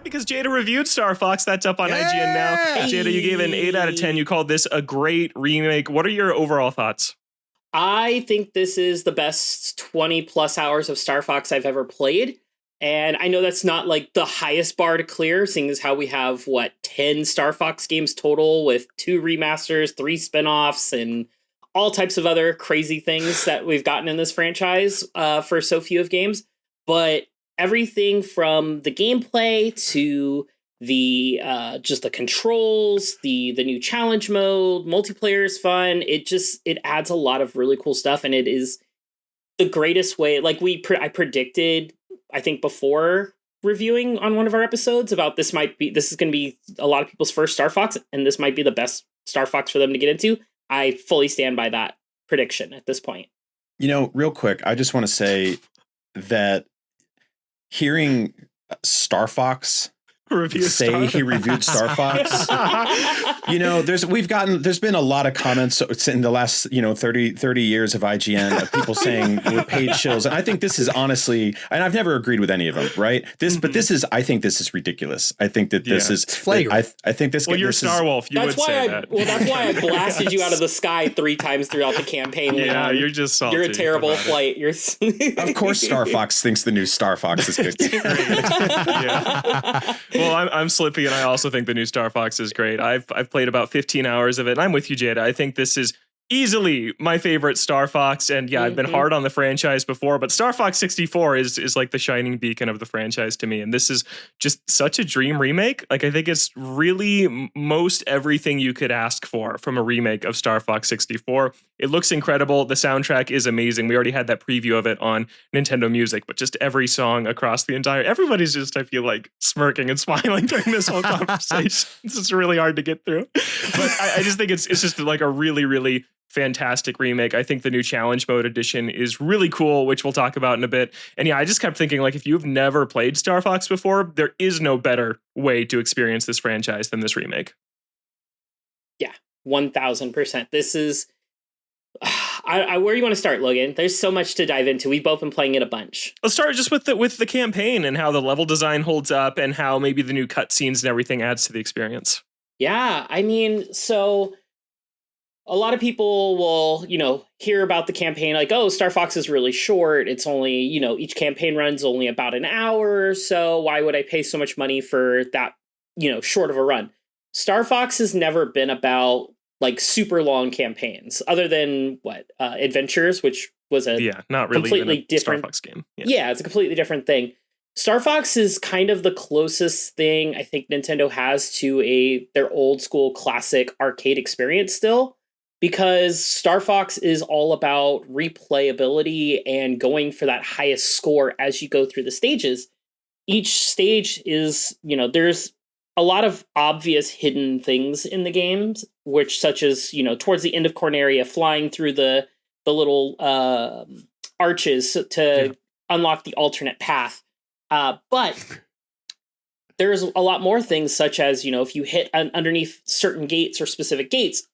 Because Jada reviewed Star Fox. That's up on IGN now. Hey. Jada, you gave it an 8 out of 10. You called this a great remake. What are your overall thoughts? I think this is the best 20 plus hours of Star Fox I've ever played. And I know that's not like the highest bar to clear, seeing as how we have, 10 Star Fox games total with 2 remasters, 3 spinoffs, and all types of other crazy things that we've gotten in this franchise for so few of games. But everything from the gameplay to the just the controls, the new challenge mode, multiplayer is fun. It adds a lot of really cool stuff, and it is the greatest way. Like I predicted, I think before reviewing on one of our episodes about this is going to be a lot of people's first Star Fox, and this might be the best Star Fox for them to get into. I fully stand by that prediction at this point. Real quick, I just want to say that hearing Star Fox he reviewed Star Fox. There's been a lot of comments in the last 30 years of IGN of people saying we're paid shills, and I think this is honestly, and I've never agreed with any of them, right? But this is, I think this is ridiculous. I think that this is flagrant. I think this. Well, you're Starwolf. You would say that. Well, that's why I blasted you out of the sky 3 times throughout the campaign. Yeah, you're just salty. You're a terrible flight. Of course, Star Fox thinks the new Star Fox is good. Yeah. Well, I'm Slippy, and I also think the new Star Fox is great. I've played about 15 hours of it, and I'm with you, Jada. I think this is easily my favorite Star Fox, and yeah, I've been hard on the franchise before, but Star Fox 64 is like the shining beacon of the franchise to me, and this is just such a dream remake. Like, I think it's really most everything you could ask for from a remake of Star Fox 64. It looks incredible. The soundtrack is amazing. We already had that preview of it on Nintendo Music, but just every song across the everybody's just, I feel like, smirking and smiling during this whole conversation. It's just really hard to get through. But I just think it's just like a really, really fantastic remake. I think the new challenge mode edition is really cool, which we'll talk about in a bit. And yeah, I just kept thinking, like, if you've never played Star Fox before, there is no better way to experience this franchise than this remake. Yeah, 1000%. This is where do you want to start, Logan? There's so much to dive into. We've both been playing it a bunch. Let's start just with the campaign and how the level design holds up and how maybe the new cutscenes and everything adds to the experience. Yeah, I mean, so a lot of people will, hear about the campaign like, oh, Star Fox is really short. It's only, each campaign runs only about an hour. So why would I pay so much money for that, short of a run? Star Fox has never been about like super long campaigns other than Adventures, which was not really completely different Star Fox game. Yeah, it's a completely different thing. Star Fox is kind of the closest thing I think Nintendo has to their old school classic arcade experience still, because Star Fox is all about replayability and going for that highest score as you go through the stages. Each stage is, there's a lot of obvious hidden things in the games, such as, towards the end of Corneria, flying through the little arches to unlock the alternate path. But there's a lot more things, such as, if you hit underneath certain gates or specific gates,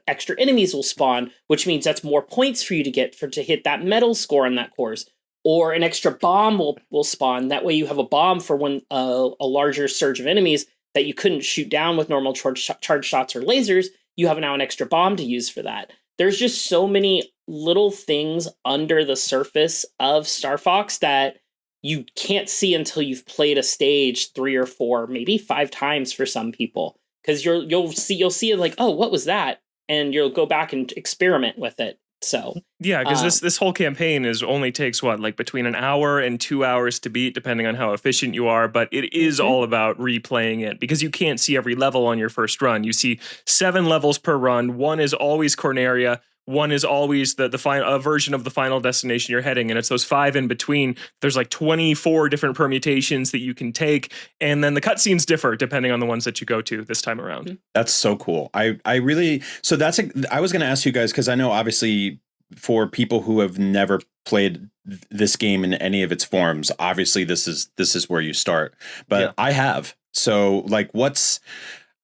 extra enemies will spawn, which means that's more points for you to get to hit that medal score on that course. Or an extra bomb will spawn. That way you have a bomb for when a larger surge of enemies that you couldn't shoot down with normal charge shots or lasers. You have now an extra bomb to use for that. There's just so many little things under the surface of Star Fox that you can't see until you've played a stage 3 or 4, maybe 5 times for some people. Because you'll see it like, oh, what was that? And you'll go back and experiment with it. So yeah, because this whole campaign only takes between an hour and 2 hours to beat, depending on how efficient you are. But it is all about replaying it, because you can't see every level on your first run. You see 7 levels per run. One is always Corneria. One is always the final version of the final destination you're heading, and it's those 5 in between. There's 24 different permutations that you can take, and then the cutscenes differ depending on the ones that you go to this time around. That's so cool. I was going to ask you guys, because I know obviously for people who have never played this game in any of its forms, obviously this is where you start. But yeah. I have. So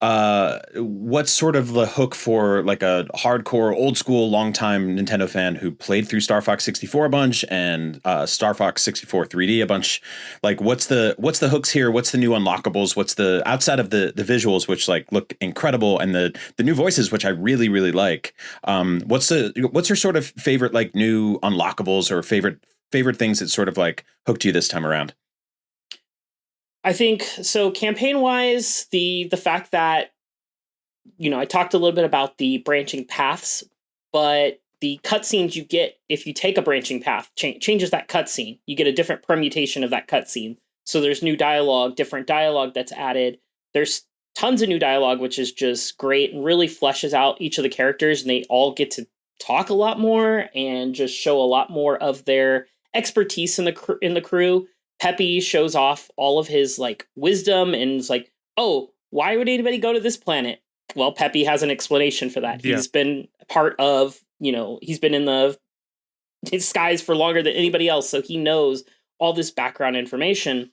what's sort of the hook for like a hardcore, old school, longtime Nintendo fan who played through Star Fox 64 a bunch and Star Fox 64 3D a bunch? Like, what's the hooks here? What's the new unlockables? What's the outside of the visuals, which like look incredible, and the new voices, which I really really like. What's your sort of favorite like new unlockables or favorite things that sort of like hooked you this time around? I think so. Campaign wise, the fact that, you know, I talked a little bit about the branching paths, but the cutscenes you get if you take a branching path changes that cutscene. You get a different permutation of that cutscene. So there's new dialogue, different dialogue that's added. There's tons of new dialogue, which is just great and really fleshes out each of the characters, and they all get to talk a lot more and just show a lot more of their expertise in the crew. Peppy shows off all of his like wisdom and is like, oh, why would anybody go to this planet? Well, Peppy has an explanation for that. Yeah. He's been part of, you know, he's been in his skies for longer than anybody else, so he knows all this background information.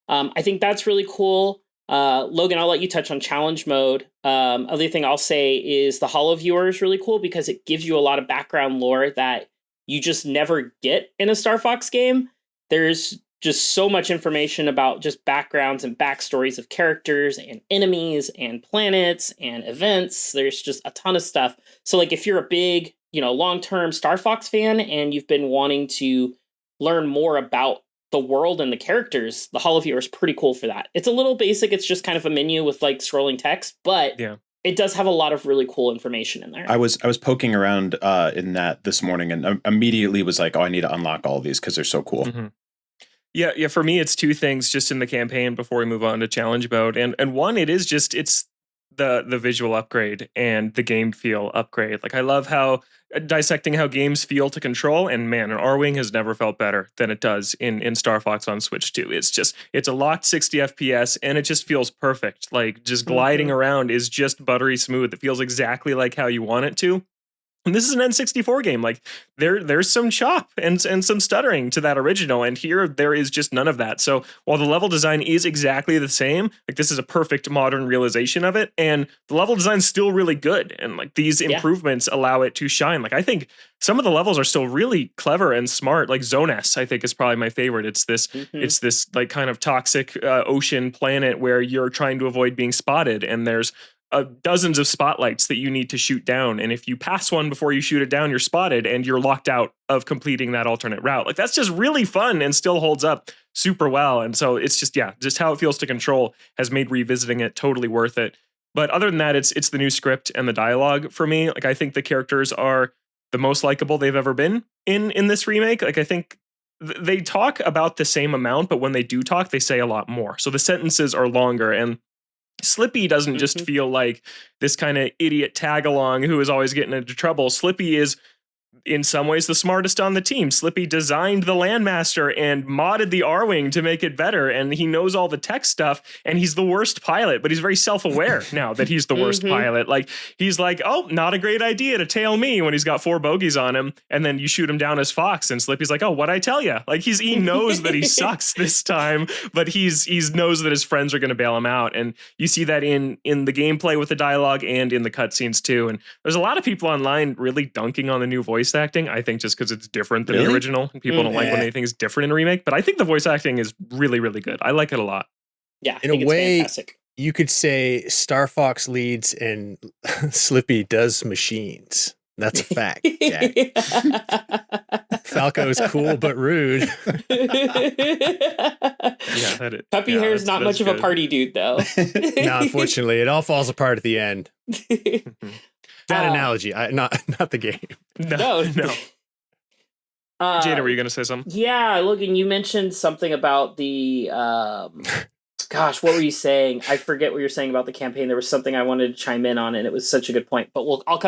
I think that's really cool. Logan, I'll let you touch on challenge mode. Other thing I'll say is the Holo Viewer is really cool because it gives you a lot of background lore that you just never get in a Star Fox game. There's just so much information about just backgrounds and backstories of characters and enemies and planets and events. There's just a ton of stuff. So like if you're a big, you know, long-term Star Fox fan and you've been wanting to learn more about the world and the characters, the Holo Viewer is pretty cool for that. It's a little basic. It's just kind of a menu with like scrolling text, but yeah, it does have a lot of really cool information in there. I was poking around in that this morning and immediately was like, oh, I need to unlock all of these because they're so cool. Mm-hmm. Yeah. For me, it's two things just in the campaign before we move on to challenge mode. And one, it's the visual upgrade and the game feel upgrade. Like I love how dissecting how games feel to control, and man, an R-Wing has never felt better than it does in Star Fox on Switch 2. It's a locked 60 FPS and it just feels perfect. Like just gliding around is just buttery smooth. It feels exactly like how you want it to. And this is an N64 game. Like there's some chop and some stuttering to that original, and here there is just none of that. So while the level design is exactly the same, like this is a perfect modern realization of it, and the level design is still really good. And like these improvements allow it to shine. Like I think some of the levels are still really clever and smart. Like Zone S, I think, is probably my favorite. It's this like kind of toxic ocean planet where you're trying to avoid being spotted, and there's dozens of spotlights that you need to shoot down. And if you pass one before you shoot it down, you're spotted and you're locked out of completing that alternate route. Like that's just really fun and still holds up super well. And so it's just how it feels to control has made revisiting it totally worth it. But other than that, it's the new script and the dialogue for me. Like I think the characters are the most likable they've ever been in this remake. Like I think they talk about the same amount, but when they do talk, they say a lot more. So the sentences are longer, and Slippy doesn't just feel like this kind of idiot tag-along who is always getting into trouble. Slippy is, in some ways, the smartest on the team. Slippy designed the Landmaster and modded the R-Wing to make it better, and he knows all the tech stuff, and he's the worst pilot, but he's very self-aware now that he's the worst pilot. Like, he's like, oh, not a great idea to tail me when he's got 4 bogeys on him, and then you shoot him down as Fox, and Slippy's like, oh, what'd I tell you? Like, he knows that he sucks this time, but he knows that his friends are going to bail him out, and you see that in the gameplay with the dialogue and in the cutscenes, too. And there's a lot of people online really dunking on the new voice acting, I think just because it's different than the original. People don't like when anything is different in a remake, but I think the voice acting is really, really good. I like it a lot. Yeah, in a way, fantastic. You could say Star Fox leads and Slippy does machines. That's a fact, Jack. Falco is cool but rude. Puppy hair is not much of a party dude, though. No, unfortunately, it all falls apart at the end. That analogy, not the game. No. Jada, were you going to say something? Yeah, Logan, you mentioned something about the. Gosh, what were you saying? I forget what you're saying about the campaign. There was something I wanted to chime in on, and it was such a good point. But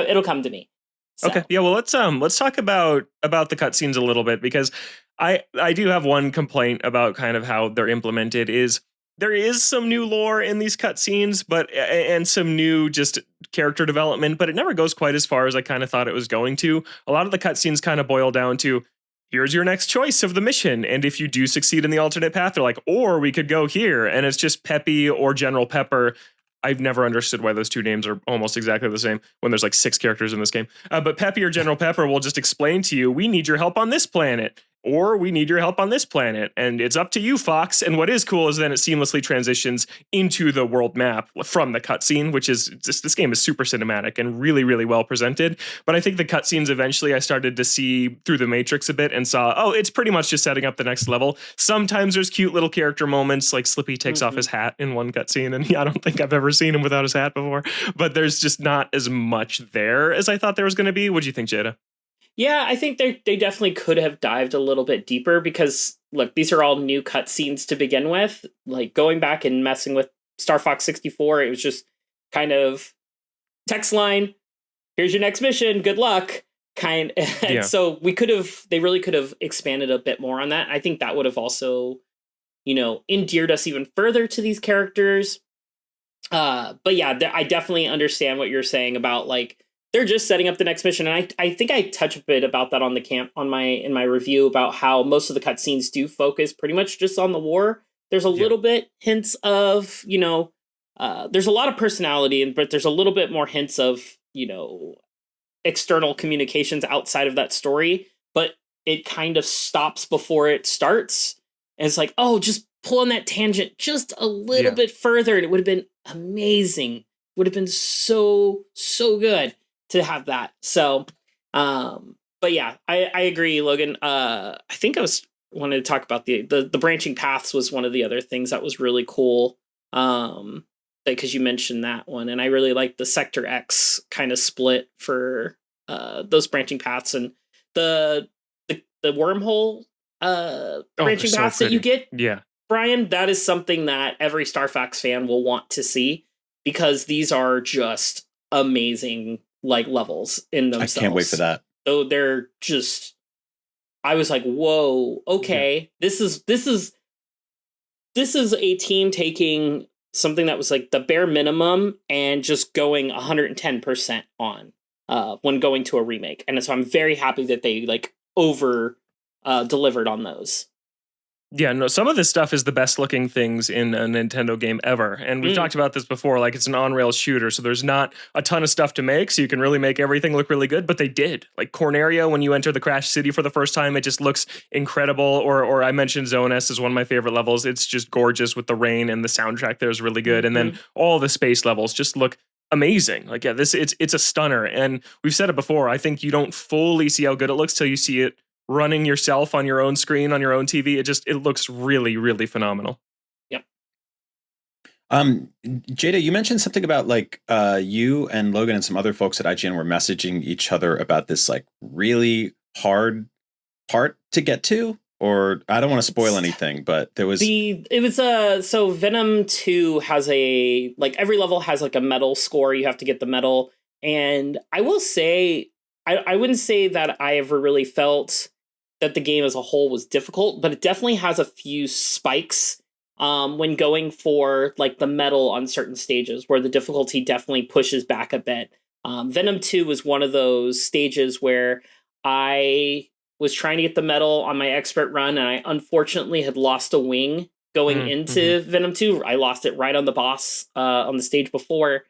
it'll come to me. So. Okay, yeah. Well, let's talk about the cutscenes a little bit, because I do have one complaint about kind of how they're implemented. Is there is some new lore in these cutscenes, and some new just character development, but it never goes quite as far as I kind of thought it was going to. A lot of the cutscenes kind of boil down to, here's your next choice of the mission, and if you do succeed in the alternate path, they're like, or we could go here, and it's just Peppy or General Pepper I've never understood why those two names are almost exactly the same when there's like 6 characters in this game. But Peppy or General Pepper will just explain to you, we need your help on this planet, or we need your help on this planet, and it's up to you, Fox. And what is cool is then it seamlessly transitions into the world map from the cutscene, which is this game is super cinematic and really, really well presented. But I think the cutscenes eventually I started to see through the Matrix a bit and saw, oh, it's pretty much just setting up the next level. Sometimes there's cute little character moments, like Slippy takes off his hat in one cutscene, and I don't think I've ever seen him without his hat before. But there's just not as much there as I thought there was going to be. What do you think, Jada? Yeah, I think they definitely could have dived a little bit deeper because, look, these are all new cutscenes to begin with. Like, going back and messing with Star Fox 64, it was just kind of text line, here's your next mission, good luck, kind. And so they really could have expanded a bit more on that. I think that would have also, endeared us even further to these characters. But yeah, I definitely understand what you're saying about, like, they're just setting up the next mission. And I think I touch a bit about that in my review about how most of the cutscenes do focus pretty much just on the war. There's a little bit hints of, there's a lot of personality, but there's a little bit more hints of, external communications outside of that story. But it kind of stops before it starts. And it's like, oh, just pull on that tangent just a little bit further. And it would have been amazing. Would have been so, so good to have that. So, but yeah, I agree, Logan. I think wanted to talk about the branching paths was one of the other things that was really cool. Because you mentioned that one, and I really like the Sector X kind of split for those branching paths and the wormhole branching paths that you get. Yeah, Brian, that is something that every Star Fox fan will want to see because these are just amazing levels in themselves. I can't wait for that. So they're just, I was like, whoa, okay. Yeah. This is a team taking something that was like the bare minimum and just going 110% on when going to a remake. And so I'm very happy that they over delivered on those. Yeah, no, some of this stuff is the best looking things in a Nintendo game ever. And we've talked about this before, like it's an on-rails shooter, so there's not a ton of stuff to make, so you can really make everything look really good, but they did. Like Corneria, when you enter the Crash City for the first time, it just looks incredible. Or I mentioned Zone S is one of my favorite levels. It's just gorgeous with the rain, and the soundtrack there is really good. And then all the space levels just look amazing. Like, yeah, it's a stunner. And we've said it before, I think you don't fully see how good it looks till you see it running yourself on your own screen, on your own TV. It looks really, really phenomenal. Yep. Jada, you mentioned something about you and Logan and some other folks at IGN were messaging each other about this really hard part to get to, or I don't want to spoil anything, but there was so Venom 2 has every level has a medal score. You have to get the medal. And I will say, I wouldn't say that I ever really felt that the game as a whole was difficult, but it definitely has a few spikes when going for the medal on certain stages where the difficulty definitely pushes back a bit. Venom 2 was one of those stages where I was trying to get the medal on my expert run, and I unfortunately had lost a wing going into Venom 2. I lost it right on the boss on the stage before.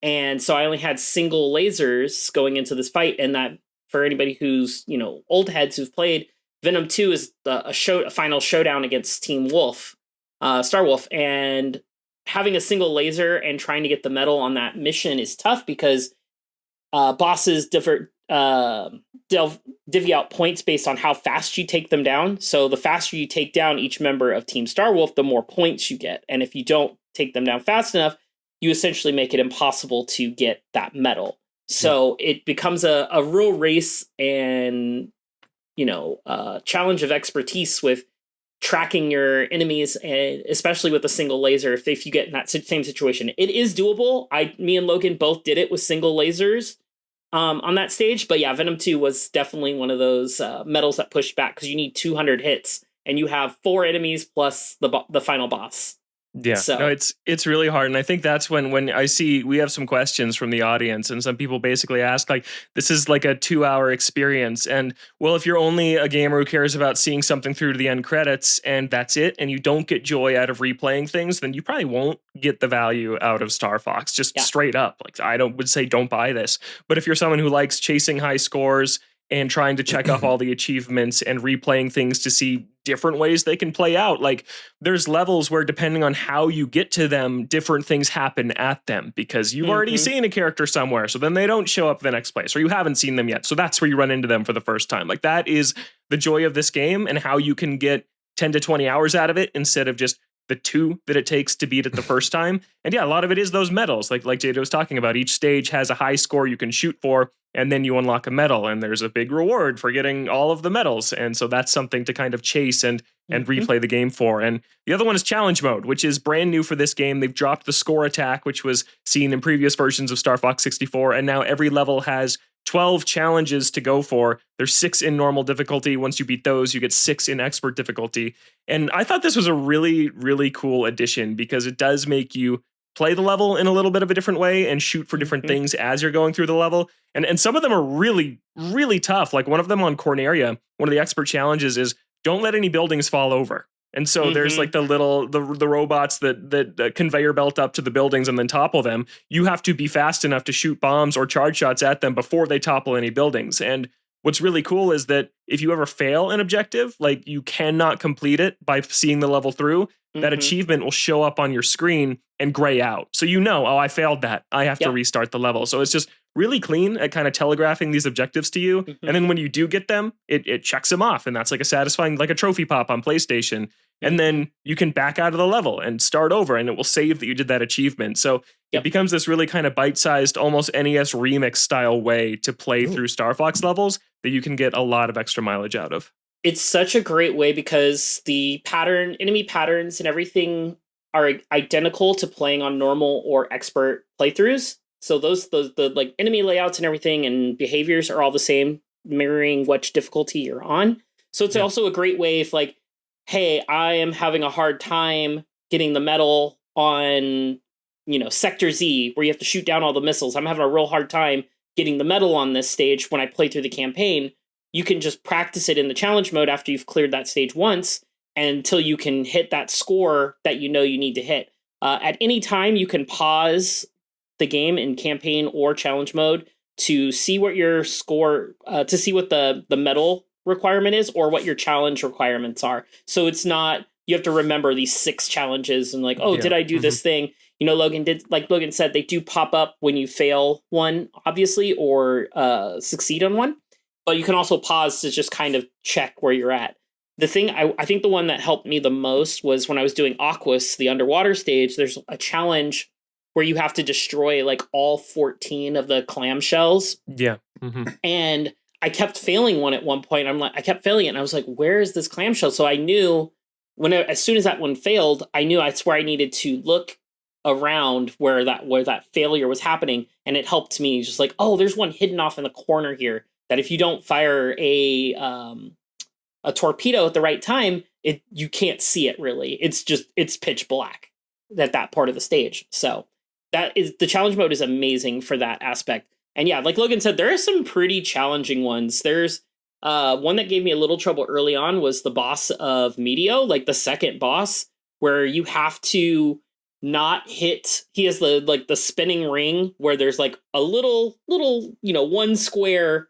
And so I only had single lasers going into this fight. And that, for anybody who's, old heads who've played, Venom 2 is a final showdown against Team Wolf, Star Wolf. And having a single laser and trying to get the medal on that mission is tough because bosses divvy out points based on how fast you take them down. So the faster you take down each member of Team Star Wolf, the more points you get. And if you don't take them down fast enough, you essentially make it impossible to get that medal. So it becomes a real race and, challenge of expertise with tracking your enemies, and especially with a single laser, if you get in that same situation. It is doable. Me and Logan both did it with single lasers on that stage. But yeah, Venom 2 was definitely one of those medals that pushed back because you need 200 hits and you have 4 enemies plus the final boss. Yeah, So no, it's really hard, and I think that's when I see we have some questions from the audience, and some people basically ask like, this is like a 2-hour experience, and well, if you're only a gamer who cares about seeing something through to the end credits and that's it, and you don't get joy out of replaying things, then you probably won't get the value out of Star Fox. Just straight up, like would say don't buy this. But if you're someone who likes chasing high scores and trying to check off all the achievements and replaying things to see different ways they can play out. Like there's levels where depending on how you get to them, different things happen at them because you've already seen a character somewhere. So then they don't show up the next place or you haven't seen them yet. So that's where you run into them for the first time. Like that is the joy of this game and how you can get 10 to 20 hours out of it instead of just the 2 that it takes to beat it the first time. And yeah, a lot of it is those medals. Like Jada was talking about, each stage has a high score you can shoot for, and then you unlock a medal, and there's a big reward for getting all of the medals. And so that's something to kind of chase and replay the game for. And the other one is challenge mode, which is brand new for this game. They've dropped the score attack, which was seen in previous versions of Star Fox 64. And now every level has 12 challenges to go for. There's 6 in normal difficulty. Once you beat those, you get 6 in expert difficulty. And I thought this was a really, really cool addition because it does make you play the level in a little bit of a different way and shoot for different things as you're going through the level. And some of them are really, really tough. Like one of them on Corneria, one of the expert challenges is don't let any buildings fall over. And so there's like the robots that conveyor belt up to the buildings and then topple them. You have to be fast enough to shoot bombs or charge shots at them before they topple any buildings. And what's really cool is that if you ever fail an objective, like you cannot complete it by seeing the level through, that achievement will show up on your screen and gray out. So you know, oh, I failed that. I have to restart the level. So it's just really clean at kind of telegraphing these objectives to you. And then when you do get them, it checks them off. And that's like a satisfying, like a trophy pop on PlayStation. And then you can back out of the level and start over and it will save that you did that achievement. So it becomes this really kind of bite-sized, almost NES remix style way to play through Star Fox levels that you can get a lot of extra mileage out of. It's such a great way because the enemy patterns and everything are identical to playing on normal or expert playthroughs. So the like enemy layouts and everything and behaviors are all the same, mirroring which difficulty you're on. So it's also a great way if like, hey, I am having a hard time getting the medal on, Sector Z, where you have to shoot down all the missiles. I'm having a real hard time getting the medal on this stage when I play through the campaign. You can just practice it in the challenge mode after you've cleared that stage once until you can hit that score that you need to hit. At any time, you can pause the game in campaign or challenge mode to see what your score, to see what the medal requirement is or what your challenge requirements are. So it's not, you have to remember these 6 challenges and like, did I do this thing? Logan said, they do pop up when you fail one, obviously, or succeed on one. But you can also pause to just kind of check where you're at. The thing, I think the one that helped me the most was when I was doing Aquas, the underwater stage, there's a challenge where you have to destroy like all 14 of the clamshells. Yeah. And I kept failing one at one point. I kept failing it. And I was like, where is this clamshell? So I knew as soon as that one failed, I knew that's where I needed to look around where that failure was happening. And it helped me just like, oh, there's one hidden off in the corner here that if you don't fire a torpedo at the right time, you can't see it really. It's pitch black at that part of the stage. So the challenge mode is amazing for that aspect. And yeah, like Logan said, there are some pretty challenging ones. There's one that gave me a little trouble early on was the boss of Meteo, like the second boss, where you have to not hit. He has the spinning ring where there's like a little one square,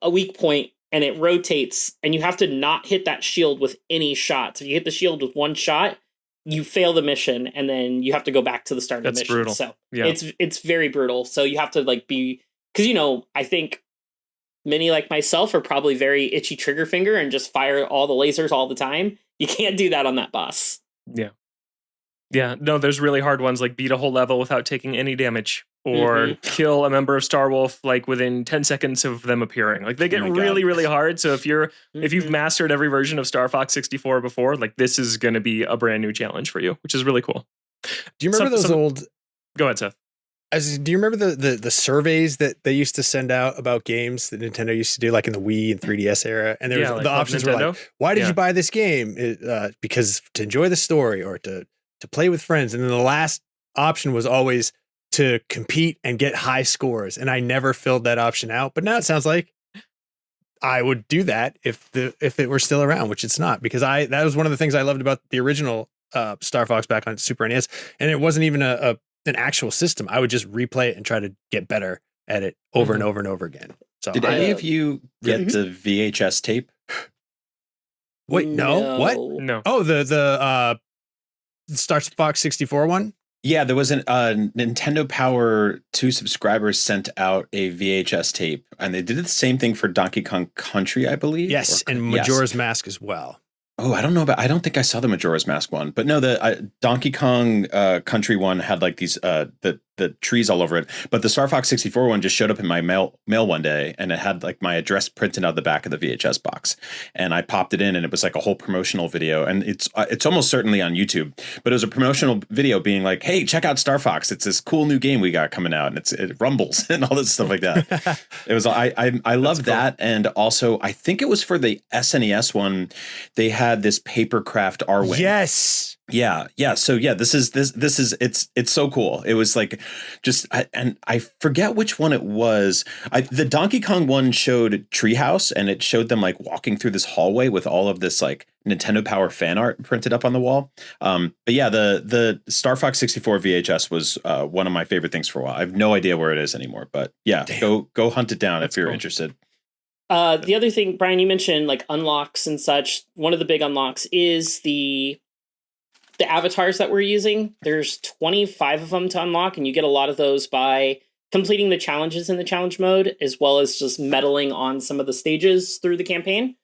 a weak point, and it rotates, and you have to not hit that shield with any shots. If you hit the shield with one shot, you fail the mission, and then you have to go back to the start of the mission. That's brutal. So it's very brutal. So you have to like be, because I think many like myself are probably very itchy trigger finger and just fire all the lasers all the time. You can't do that on that boss. Yeah, no, there's really hard ones like beat a whole level without taking any damage or kill a member of Starwolf like within 10 seconds of them appearing. Like they get really, really hard. So if you've mastered every version of Star Fox 64 before, like this is going to be a brand new challenge for you, which is really cool. Do you remember those old... Go ahead, Seth. Do you remember the surveys that they used to send out about games that Nintendo used to do, like in the Wii and 3DS era? And there was the options were like, why did you buy this game? Because to enjoy the story or to to play with friends. And then the last option was always to compete and get high scores. And I never filled that option out. But now it sounds like I would do that if it were still around, which it's not, because that was one of the things I loved about the original Star Fox back on Super NES. And it wasn't even an actual system. I would just replay it and try to get better at it over and over and over again. So did any of you get the VHS tape? Wait, no. What? No. Oh, the Star Fox 64 one? Yeah, there was a Nintendo Power 2 subscribers sent out a VHS tape, and they did the same thing for Donkey Kong Country, I believe. Yes, and Majora's Mask as well. Oh, I don't know I don't think I saw the Majora's Mask one, but no, the Donkey Kong Country one had like these the trees all over it. But the Star Fox 64 one just showed up in my mail one day, and it had like my address printed out the back of the VHS box. And I popped it in, and it was like a whole promotional video. And it's almost certainly on YouTube, but it was a promotional video being like, "Hey, check out Star Fox! It's this cool new game we got coming out, and it rumbles and all this stuff like that." It was I love that, and also I think it was for the SNES one. They had this papercraft R-Wing. Yes. Yeah. So yeah, this is it's so cool. It was like and I forget which one it was. The Donkey Kong one showed Treehouse, and it showed them like walking through this hallway with all of this like Nintendo Power fan art printed up on the wall. But yeah, the Star Fox 64 VHS was one of my favorite things for a while. I have no idea where it is anymore, but yeah, go hunt it down if you're interested. The other thing, Brian, you mentioned like unlocks and such. One of the big unlocks is the avatars that we're using. There's 25 of them to unlock, and you get a lot of those by completing the challenges in the challenge mode, as well as just meddling on some of the stages through the campaign.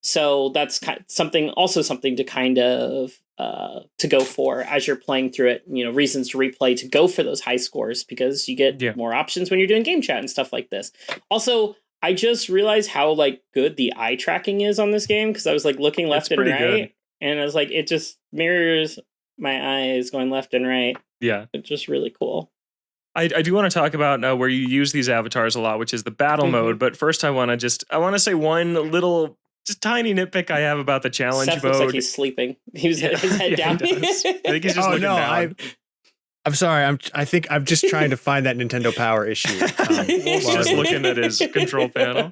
So that's something to kind of to go for as you're playing through it. You know, reasons to replay, to go for those high scores, because you get more options when you're doing game chat and stuff like this. Also, I just realized how like good the eye tracking is on this game, because I was like looking left and right, good. And I was like, it just mirrors my eyes going left and right. Yeah, it's just really cool. I do want to talk about where you use these avatars a lot, which is the battle mode. But first, I want to say one little, just tiny nitpick I have about the challenge Seth mode. looks like he's sleeping. He was his head down. I think he's just looking down. I'm sorry. I think I'm just trying to find that Nintendo Power issue. He's just looking at his control panel.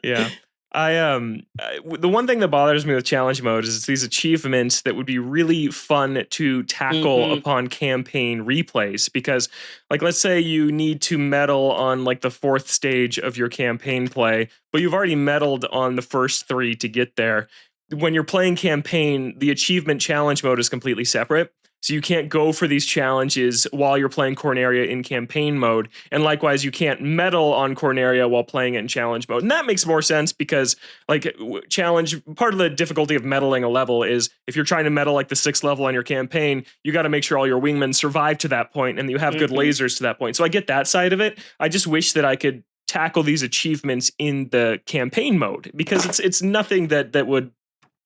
Yeah. The one thing that bothers me with challenge mode is it's these achievements that would be really fun to tackle upon campaign replays, because like, let's say you need to medal on like the 4th stage of your campaign play, but you've already medaled on the first 3 to get there. When you're playing campaign, the achievement challenge mode is completely separate. So you can't go for these challenges while you're playing Corneria in campaign mode. And likewise, you can't medal on Corneria while playing it in challenge mode. And that makes more sense because like challenge, part of the difficulty of medaling a level is if you're trying to medal like the 6th level on your campaign, you got to make sure all your wingmen survive to that point and you have good lasers to that point. So I get that side of it. I just wish that I could tackle these achievements in the campaign mode, because it's nothing that would,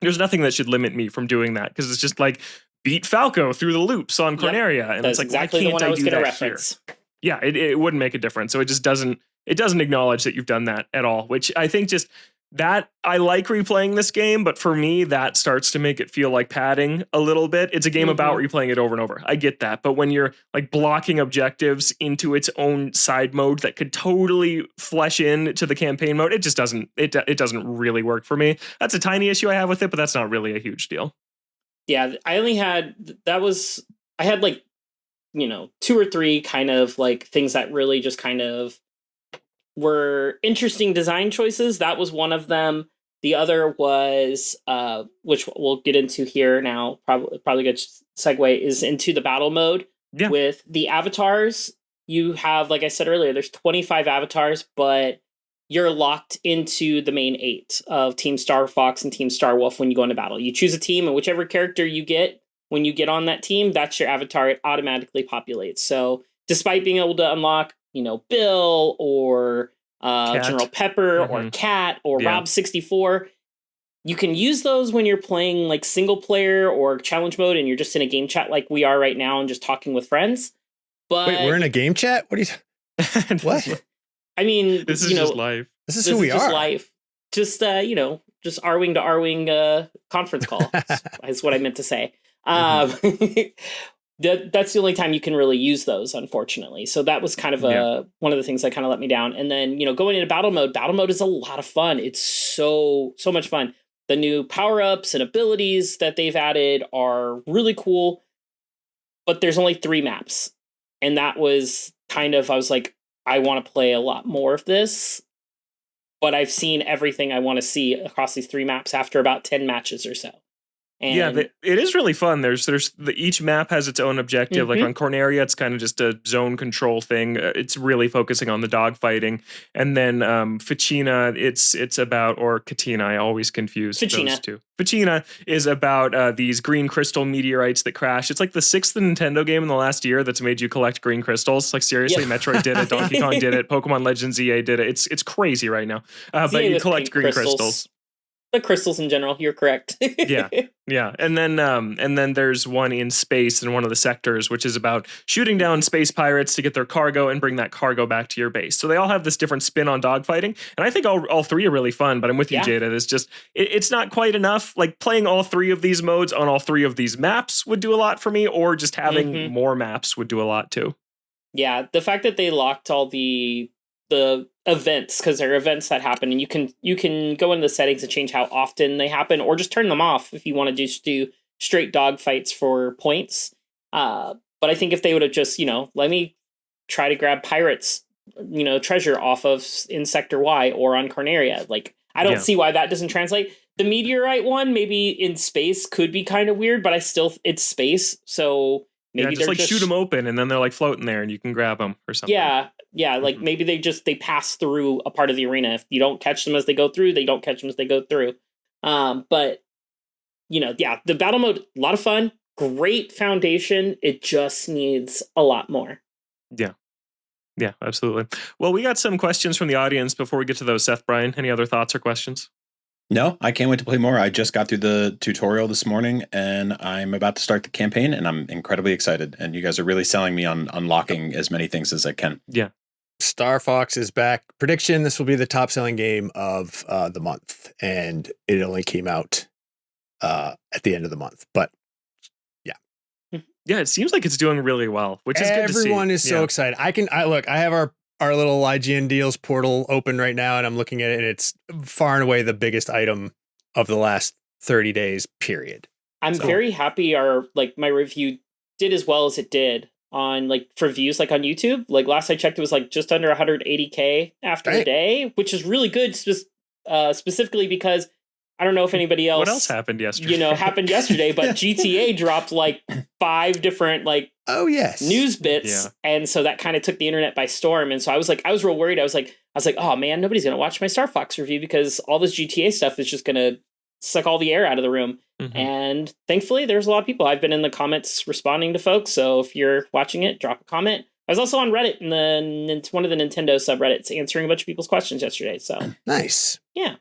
there's nothing that should limit me from doing that, because it's just like, beat Falco through the loops on Corneria. And that's it's like, exactly why the can't one I was do going to that reference. Here? Yeah, it wouldn't make a difference. So it just doesn't acknowledge that you've done that at all, which I think just that I like replaying this game, but for me, that starts to make it feel like padding a little bit. It's a game about replaying it over and over. I get that. But when you're like blocking objectives into its own side mode that could totally flesh in to the campaign mode, it just doesn't really work for me. That's a tiny issue I have with it, but that's not really a huge deal. Yeah, I had like, 2 or 3 kind of like things that really just kind of were interesting design choices. That was one of them. The other was, which we'll get into here now, probably good segue, is into the battle mode. Yeah. With the avatars. You have, like I said earlier, there's 25 avatars, but you're locked into the main 8 of Team Star Fox and Team Star Wolf when you go into battle. You choose a team, and whichever character you get when you get on that team, that's your avatar. It automatically populates. So despite being able to unlock, Bill or General Pepper or Cat or Rob 64, you can use those when you're playing like single player or challenge mode and you're just in a game chat like we are right now and just talking with friends. But wait, we're in a game chat? What are you what? I mean, this is just life. This is who we are. Just life. Just just R-Wing to R-Wing conference call is what I meant to say. That's the only time you can really use those, unfortunately. So that was kind of one of the things that kind of let me down. And then, going into battle mode is a lot of fun. It's so much fun. The new power-ups and abilities that they've added are really cool, but there's only 3 maps. And that was kind of, I was like, I want to play a lot more of this, but I've seen everything I want to see across these 3 maps after about 10 matches or so. And it is really fun. Each map has its own objective. Like on Corneria, it's kind of just a zone control thing. It's really focusing on the dogfighting. And then Ficina, it's about, or Katina, I always confuse those two. Ficina is about these green crystal meteorites that crash. It's like the 6th Nintendo game in the last year that's made you collect green crystals. Like seriously, Metroid did it, Donkey Kong did it, Pokemon Legends EA did it. It's crazy right now. But you collect green crystals. The crystals in general, you're correct. Yeah. And then there's one in space in one of the sectors, which is about shooting down space pirates to get their cargo and bring that cargo back to your base. So they all have this different spin on dogfighting. And I think all 3 are really fun, but I'm with you, Jada. It's just, it's not quite enough. Like playing all 3 of these modes on all 3 of these maps would do a lot for me, or just having more maps would do a lot too. Yeah. The fact that they locked all the events, because there are events that happen, and you can go into the settings and change how often they happen, or just turn them off if you want to just do straight dog fights for points. But I think if they would have just, let me try to grab pirates, treasure off of in Sector Y or on Corneria. Like, I don't see why that doesn't translate. The meteorite one, maybe in space, could be kind of weird, but it's space, so maybe just shoot them open, and then they're like floating there, and you can grab them or something. Yeah, like maybe they pass through a part of the arena. If you don't catch them as they go through, they don't catch them as they go through. But the battle mode, a lot of fun, great foundation. It just needs a lot more. Yeah, absolutely. Well, we got some questions from the audience before we get to those. Seth, Brian, any other thoughts or questions? No, I can't wait to play more. I just got through the tutorial this morning, and I'm about to start the campaign, and I'm incredibly excited. And you guys are really selling me on unlocking as many things as I can. Yeah. Star Fox is back. Prediction, this will be the top selling game of the month, and it only came out at the end of the month. But yeah, it seems like it's doing really well, which is good to see. Everyone is so excited. I have our little IGN deals portal open right now, and I'm looking at it, and it's far and away the biggest item of the last 30 days, period. I'm very happy my review did as well as it did on for views on YouTube. Like last I checked, it was just under 180K after a day, which is really good, specifically because I don't know if anybody else. What else happened yesterday? Happened yesterday, but GTA dropped 5 different news bits, and so that kind of took the internet by storm. And so I was real worried. I was like, oh man, nobody's gonna watch my Star Fox review because all this GTA stuff is just gonna suck all the air out of the room. And thankfully, there's a lot of people. I've been in the comments responding to folks. So if you're watching it, drop a comment. I was also on Reddit in one of the Nintendo subreddits answering a bunch of people's questions yesterday. So nice, yeah.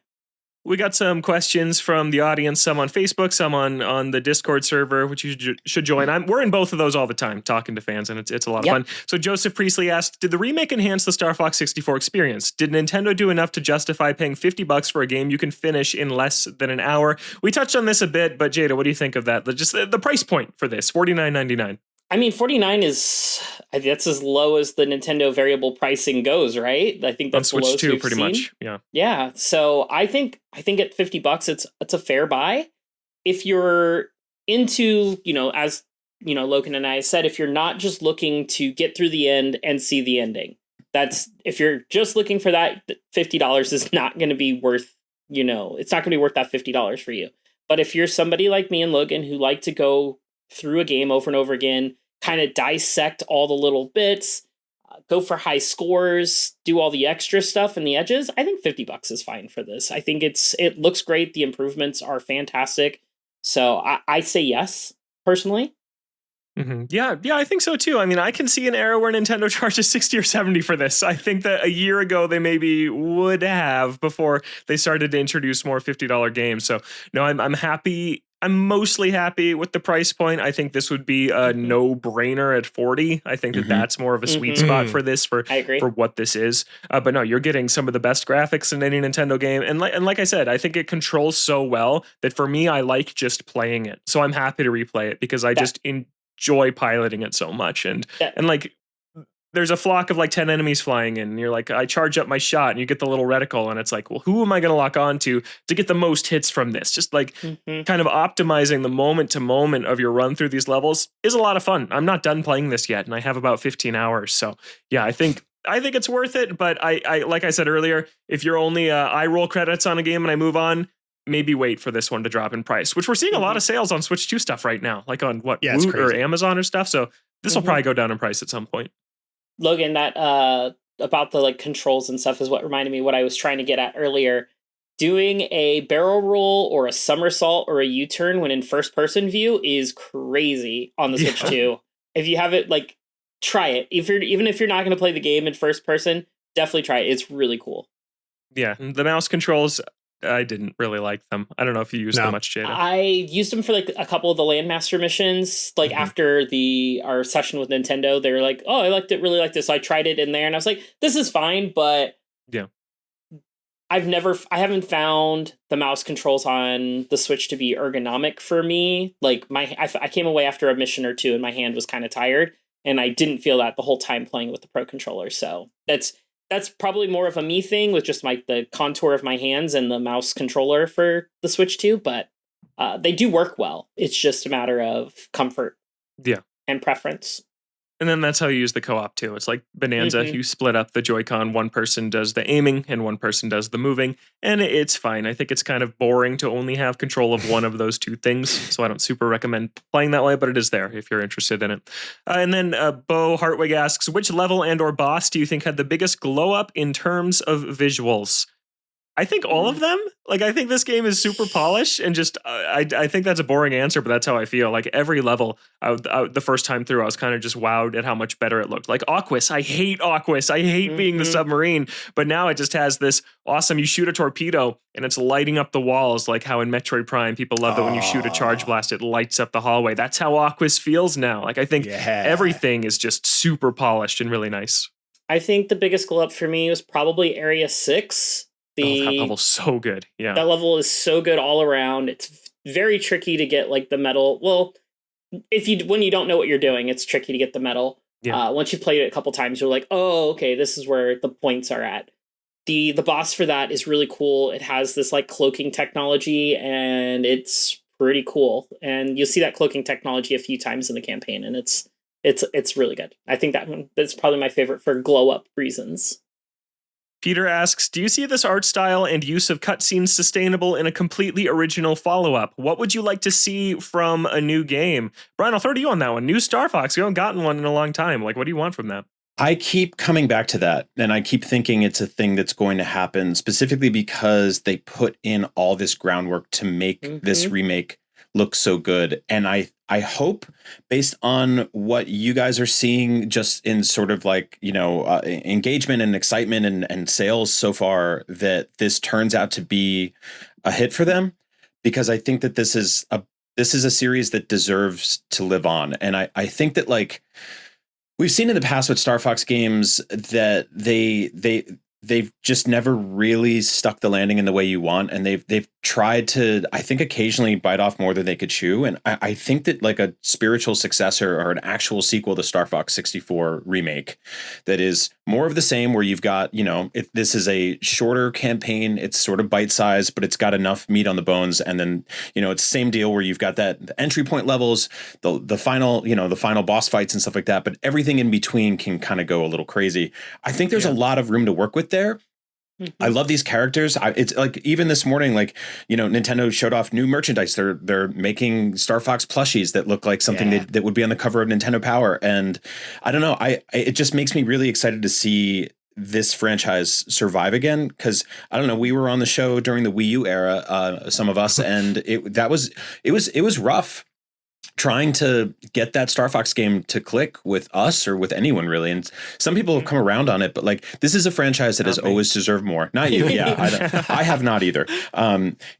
We got some questions from the audience, some on Facebook, some on the Discord server, which you should join. We're in both of those all the time, talking to fans, and it's a lot of fun. So Joseph Priestley asked, did the remake enhance the Star Fox 64 experience? Did Nintendo do enough to justify paying $50 for a game you can finish in less than an hour? We touched on this a bit, but Jada, what do you think of that? Just the price point for this, $49.99. I mean, 49 that's as low as the Nintendo variable pricing goes, right? I think that's Switch the lowest 2 we've pretty seen. much. Yeah. Yeah. So I think at $50, it's a fair buy. If you're into, as Logan and I said, if you're not just looking to get through the end and see the ending, if you're just looking for that, $50 is not going to be worth, it's not going to be worth that $50 for you. But if you're somebody like me and Logan who like to go through a game over and over again, kind of dissect all the little bits, go for high scores, do all the extra stuff in the edges, I think $50 is fine for this. I think it looks great. The improvements are fantastic. So I say yes, personally. Mm-hmm. Yeah, I think so too. I mean, I can see an era where Nintendo charges 60 or 70 for this. I think that a year ago they maybe would have before they started to introduce more $50 games. So no, I'm happy I'm mostly happy with the price point. I think this would be a no-brainer at 40. I think that that's more of a sweet spot for this, I agree. for what this is. But no, you're getting some of the best graphics in any Nintendo game. And like I said, I think it controls so well that for me, I like just playing it. So I'm happy to replay it because I just enjoy piloting it so much. And like, there's a flock of like 10 enemies flying in and you're like, I charge up my shot and you get the little reticle and it's like, well, who am I going to lock on to get the most hits from this? Just like kind of optimizing the moment to moment of your run through these levels is a lot of fun. I'm not done playing this yet and I have about 15 hours. So yeah, I think it's worth it. But I like I said earlier, if you're only I roll credits on a game and I move on, maybe wait for this one to drop in price, which we're seeing a lot of sales on Switch 2 stuff right now, like on Woot or Amazon or stuff. So this will probably go down in price at some point. Logan, that about the like controls and stuff is what reminded me what I was trying to get at earlier. Doing a barrel roll or a somersault or a U-turn when in first person view is crazy on the Switch 2. If you have it, like, try it. Even if you're not going to play the game in first person, definitely try it. It's really cool. Yeah, the mouse controls, I didn't really like them. I don't know if you used them much, Jada. I used them for like a couple of the Landmaster missions. Like after our session with Nintendo, they were like, "Oh, really liked it." So I tried it in there, and I was like, "This is fine," but I haven't found the mouse controls on the Switch to be ergonomic for me. Like I came away after a mission or two, and my hand was kind of tired, and I didn't feel that the whole time playing with the Pro controller. So that's probably more of a me thing with just the contour of my hands and the mouse controller for the Switch 2, but they do work well. It's just a matter of comfort and preference. And then that's how you use the co-op too. It's like Bonanza. You split up the Joy-Con. One person does the aiming and one person does the moving. And it's fine. I think it's kind of boring to only have control of one of those two things. So I don't super recommend playing that way, but it is there if you're interested in it. And then Bo Hartwig asks, which level and or boss do you think had the biggest glow up in terms of visuals? I think all of them. Like, I think this game is super polished and just, I think that's a boring answer, but that's how I feel. Like every level, the first time through, I was kind of just wowed at how much better it looked. Like Aquas, I hate Aquas. I hate being the submarine, but now it just has this awesome, you shoot a torpedo and it's lighting up the walls. Like how in Metroid Prime, people love that when you shoot a charge blast, it lights up the hallway. That's how Aquas feels now. Like I think everything is just super polished and really nice. I think the biggest glow up for me was probably Area 6. That level's so good. Yeah. That level is so good all around. It's very tricky to get like the medal. Well, when you don't know what you're doing, it's tricky to get the medal. Yeah. Once you've played it a couple times, you're like, oh, okay, this is where the points are at. The boss for that is really cool. It has this like cloaking technology and it's pretty cool. And you'll see that cloaking technology a few times in the campaign, and it's really good. I think that's probably my favorite for glow up reasons. Peter asks, do you see this art style and use of cutscenes sustainable in a completely original follow-up? What would you like to see from a new game? Brian, I'll throw to you on that one. New Star Fox, we haven't gotten one in a long time. Like, what do you want from that? I keep coming back to that, and I keep thinking it's a thing that's going to happen, specifically because they put in all this groundwork to make this remake look so good. And I hope, based on what you guys are seeing just in sort of like, engagement and excitement and sales so far, that this turns out to be a hit for them, because I think that this is a series that deserves to live on. And I think that, like, we've seen in the past with Star Fox games that they've just never really stuck the landing in the way you want. And they've tried to, I think, occasionally bite off more than they could chew. And I think that like a spiritual successor or an actual sequel to Star Fox 64 Remake that is more of the same, where you've got, this is a shorter campaign. It's sort of bite-sized, but it's got enough meat on the bones. And then, it's the same deal where you've got the entry point levels, the final boss fights and stuff like that. But everything in between can kind of go a little crazy. I think there's a lot of room to work with there. I love these characters. It's like, even this morning, like, Nintendo showed off new merchandise. They're making Star Fox plushies that look like something that would be on the cover of Nintendo Power. And I don't know, it just makes me really excited to see this franchise survive again. Cause I don't know, we were on the show during the Wii U era, some of us, and it was rough. trying to get that Star Fox game to click with us or with anyone really. And some people have come around on it, but like this is a franchise that has always deserved more. Not you. Yeah. I have not either.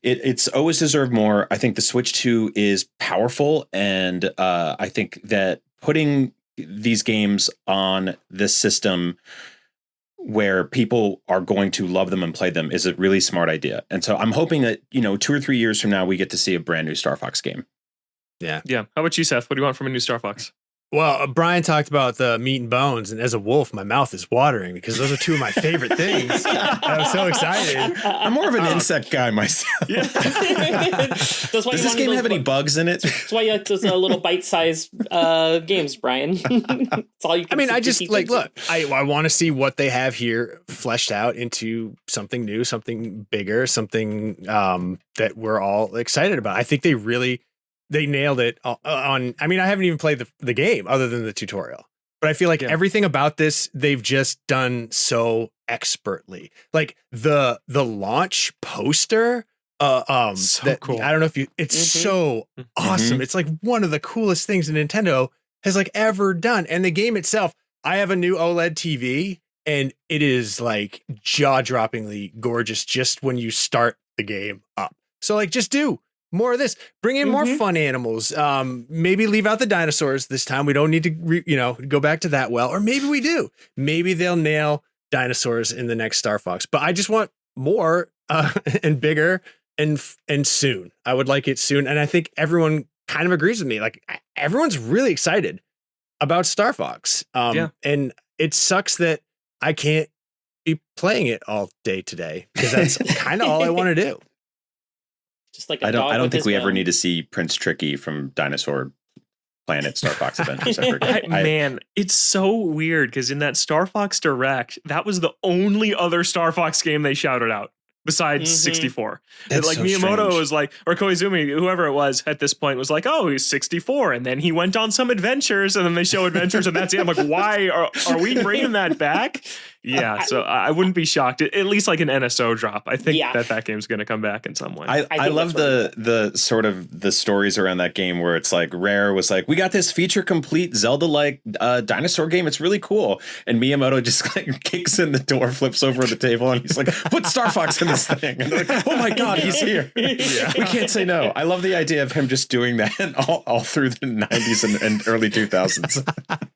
It's always deserved more. I think the Switch 2 is powerful. And I think that putting these games on this system where people are going to love them and play them is a really smart idea. And so I'm hoping that, 2 or 3 years from now, we get to see a brand new Star Fox game. Yeah. How about you, Seth? What do you want from a new Star Fox? Well, Brian talked about the meat and bones, and as a wolf, my mouth is watering because those are two of my favorite things. I'm so excited. I'm more of an insect guy myself. Yeah. Does this game have any bugs in it? That's why you like those little bite-sized games, Brian. That's all you can I just like, look, I want to see what they have here fleshed out into something new, something bigger, something that we're all excited about. I think they nailed it on. I haven't even played the game other than the tutorial, but I feel like everything about this, they've just done so expertly. Like the launch poster, so cool. I don't know if it's so awesome. It's like one of the coolest things Nintendo has like ever done. And the game itself, I have a new OLED TV and it is like jaw-droppingly gorgeous just when you start the game up. So like, just do more of this. Bring in more fun animals. Maybe leave out the dinosaurs this time. We don't need to, go back to that well. Or maybe we do. Maybe they'll nail dinosaurs in the next Star Fox. But I just want more and bigger and soon. I would like it soon. And I think everyone kind of agrees with me. Like everyone's really excited about Star Fox. And it sucks that I can't be playing it all day today because that's kind of all I want to do. Just like I don't think we ever need to see Prince Tricky from Dinosaur Planet Star Fox Adventures ever again. Man, it's so weird because in that Star Fox Direct, that was the only other Star Fox game they shouted out besides 64. That's like so Miyamoto strange. was like, or Koizumi, whoever it was at this point was like, oh, he's 64. And then he went on some adventures and then they show adventures and that's it. I'm like, why are we bringing that back? Yeah, so I wouldn't be shocked. At least like an NSO drop. I think that game's going to come back in some way. I love the sort of the stories around that game where it's like Rare was like, we got this feature complete Zelda-like dinosaur game. It's really cool. And Miyamoto just like kicks in the door, flips over the table, and he's like, put Star Fox in this thing. And they're like, oh my God, he's here. We can't say no. I love the idea of him just doing that all through the 90s and early 2000s.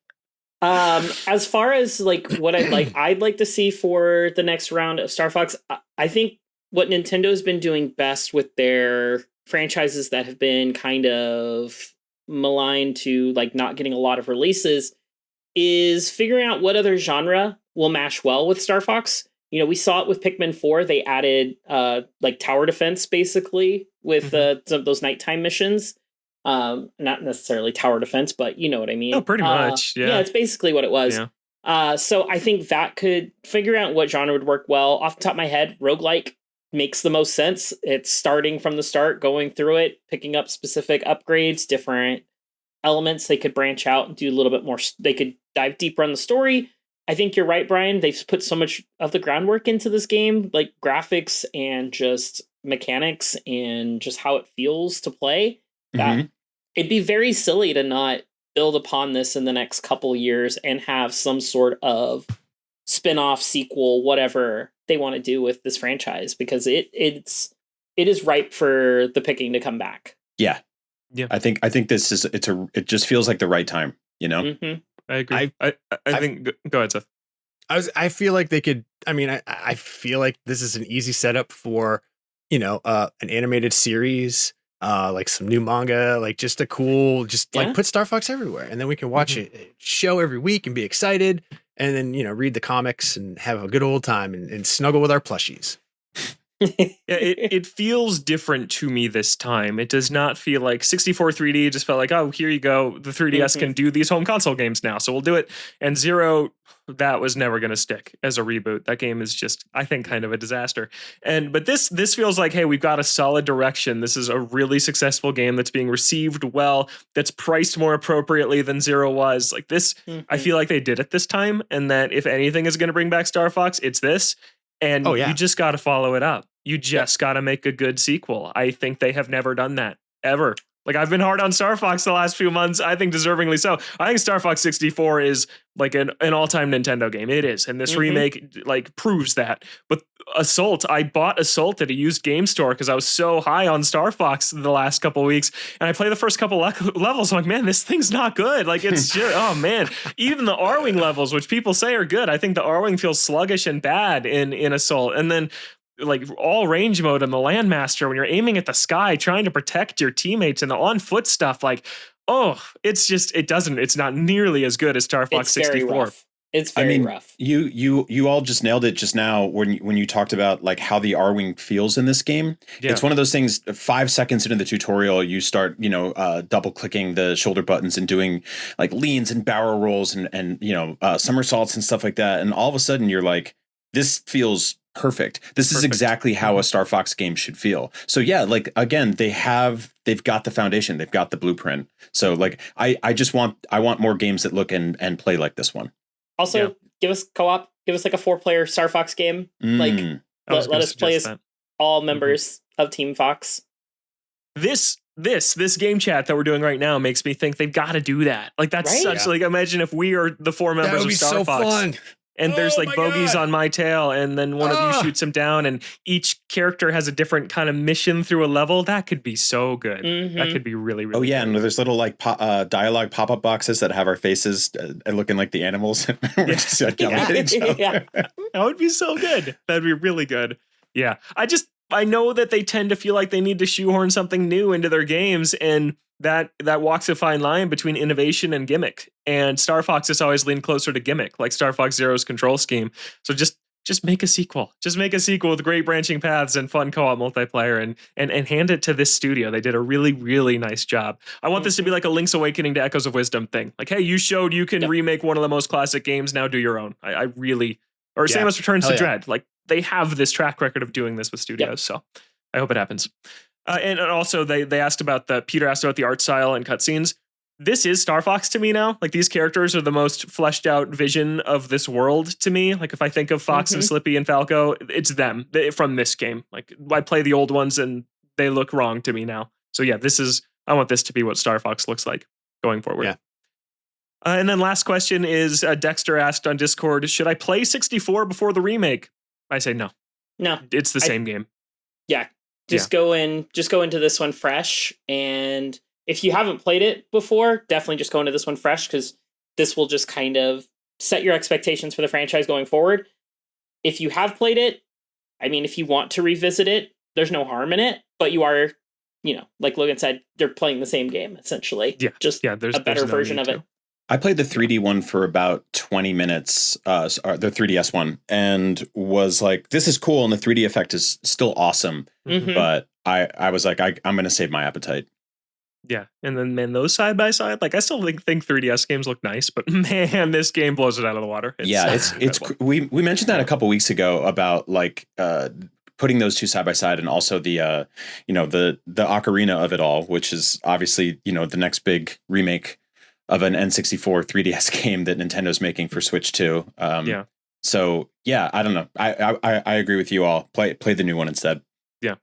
As far as like what I'd like to see for the next round of Star Fox, I think what Nintendo's been doing best with their franchises that have been kind of maligned to like not getting a lot of releases is figuring out what other genre will mash well with Star Fox. We saw it with Pikmin 4. They added like tower defense basically with some of those nighttime missions. Not necessarily tower defense, but you know what I mean. Oh, pretty much. Yeah, it's basically what it was. Yeah. So I think that could figure out what genre would work well. Off the top of my head, roguelike makes the most sense. It's starting from the start, going through it, picking up specific upgrades, different elements. They could branch out and do a little bit more. They could dive deeper on the story. I think you're right, Brian. They've put so much of the groundwork into this game, like graphics and just mechanics and just how it feels to play. That it'd be very silly to not build upon this in the next couple years and have some sort of spin-off sequel, whatever they want to do with this franchise, because it is ripe for the picking to come back. Yeah. I think this is it just feels like the right time, I agree. I think go ahead, Seth. I feel like they could. I feel like this is an easy setup for an animated series. Like some new manga, like just a cool, like put Star Fox everywhere, and then we can watch it show every week and be excited, and then read the comics and have a good old time and snuggle with our plushies. It feels different to me this time. It does not feel like 64 3D. Just felt like, oh, here you go. The 3DS can do these home console games now, so we'll do it. And Zero, that was never going to stick as a reboot. That game is just, I think, kind of a disaster. But this feels like, hey, we've got a solid direction. This is a really successful game that's being received well, that's priced more appropriately than Zero was. Like this, I feel like they did it this time, and that if anything is going to bring back Star Fox, it's this. And you just got to follow it up. You just got to make a good sequel. I think they have never done that, ever. Like, I've been hard on Star Fox the last few months. I think deservingly so. I think Star Fox 64 is like an all-time Nintendo game. It is. And this remake like proves that. But Assault, I bought Assault at a used game store because I was so high on Star Fox the last couple of weeks. And I played the first couple levels. I'm like, man, this thing's not good. Like, it's just, oh man. Even the R-Wing levels, which people say are good, I think the R-Wing feels sluggish and bad in Assault. And then like all range mode and the Landmaster, when you're aiming at the sky, trying to protect your teammates, and the on foot stuff, like, oh, it's not nearly as good as Star Fox 64. It's very rough. You all just nailed it just now when you talked about like how the R-Wing feels in this game. Yeah. It's one of those things, 5 seconds into the tutorial, you start, double clicking the shoulder buttons and doing like leans and barrel rolls and somersaults and stuff like that. And all of a sudden you're like, this feels perfect. This is exactly how a Star Fox game should feel. So yeah, like again, they've got the foundation, they've got the blueprint. So like I want more games that look and play like this one. Also, give us co-op, give us like a 4-player Star Fox game. Like let us play as all members of Team Fox. This game chat that we're doing right now makes me think they've got to do that. Like that's such like, imagine if we are the 4 members of Star Fox. Fun. And there's like bogeys on my tail, and then one of you shoots him down, and each character has a different kind of mission through a level. That could be so good. That could be really, really good. And there's little like dialogue pop-up boxes that have our faces looking like the animals. We're just yelling at each other. That would be so good. That'd be really good. Yeah. I know that they tend to feel like they need to shoehorn something new into their games, and that walks a fine line between innovation and gimmick. And Star Fox has always leaned closer to gimmick, like Star Fox Zero's control scheme. So just make a sequel. Just make a sequel with great branching paths and fun co-op multiplayer, and hand it to this studio. They did a really, really nice job. I want this to be like a Link's Awakening to Echoes of Wisdom thing. Like, hey, you showed you can remake one of the most classic games. Now do your own. I really, or Samus Returns to Dread. Like, they have this track record of doing this with studios. So I hope it happens. And also, they asked about Peter asked about the art style and cutscenes. This is Star Fox to me now. Like, these characters are the most fleshed out vision of this world to me. Like, if I think of Fox and Slippy and Falco, it's them from this game. Like, I play the old ones and they look wrong to me now. So yeah, I want this to be what Star Fox looks like going forward. Yeah. And then last question is Dexter asked on Discord, should I play 64 before the remake? I say no. No. It's the same game. Yeah. Just go into this one fresh, and if you haven't played it before, definitely just go into this one fresh, because this will just kind of set your expectations for the franchise going forward. If you have played it, I mean, if you want to revisit it, there's no harm in it, but you are, like Logan said, you're playing the same game, essentially. Yeah. Just a better version of it. I played the 3D one for about 20 minutes, the 3DS one, and was like, this is cool, and the 3D effect is still awesome, but I was like, I'm going to save my appetite. Yeah, and then, man, those side by side, like, I still think 3DS games look nice, but man, this game blows it out of the water. We mentioned that a couple weeks ago about, like, putting those two side by side, and also the ocarina of it all, which is obviously, the next big remake of an N64 3DS game that Nintendo's making for Switch 2. So yeah, I don't know. I agree with you all. Play the new one instead. Yeah.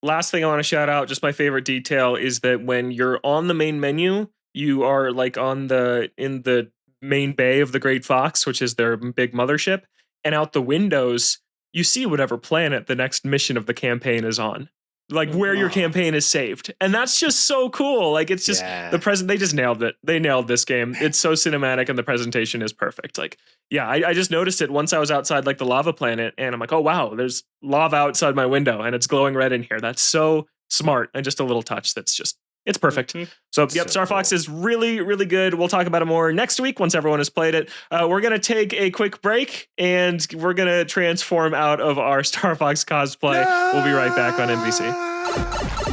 Last thing I want to shout out, just my favorite detail, is that when you're on the main menu, you are like in the main bay of the Great Fox, which is their big mothership, and out the windows, you see whatever planet the next mission of the campaign is on. Like, where your campaign is saved. And that's just so cool. Like, it's just they just nailed it. They nailed this game. It's so cinematic, and the presentation is perfect. Like, yeah, I just noticed it once I was outside, like, the lava planet, and I'm like, oh wow, there's lava outside my window and it's glowing red in here. That's so smart, and just a little touch that's just, it's perfect. So yep, Star Fox is really, really good. We'll talk about it more next week once everyone has played it. We're going to take a quick break, and we're going to transform out of our Star Fox cosplay. We'll be right back on NVC.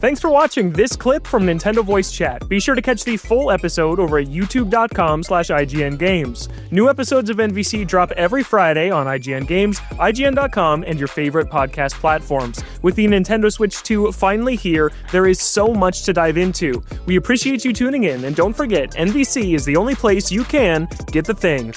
Thanks for watching this clip from Nintendo Voice Chat. Be sure to catch the full episode over at youtube.com/IGN Games. New episodes of NVC drop every Friday on IGN Games, IGN.com, and your favorite podcast platforms. With the Nintendo Switch 2 finally here, there is so much to dive into. We appreciate you tuning in, and don't forget, NVC is the only place you can get the thing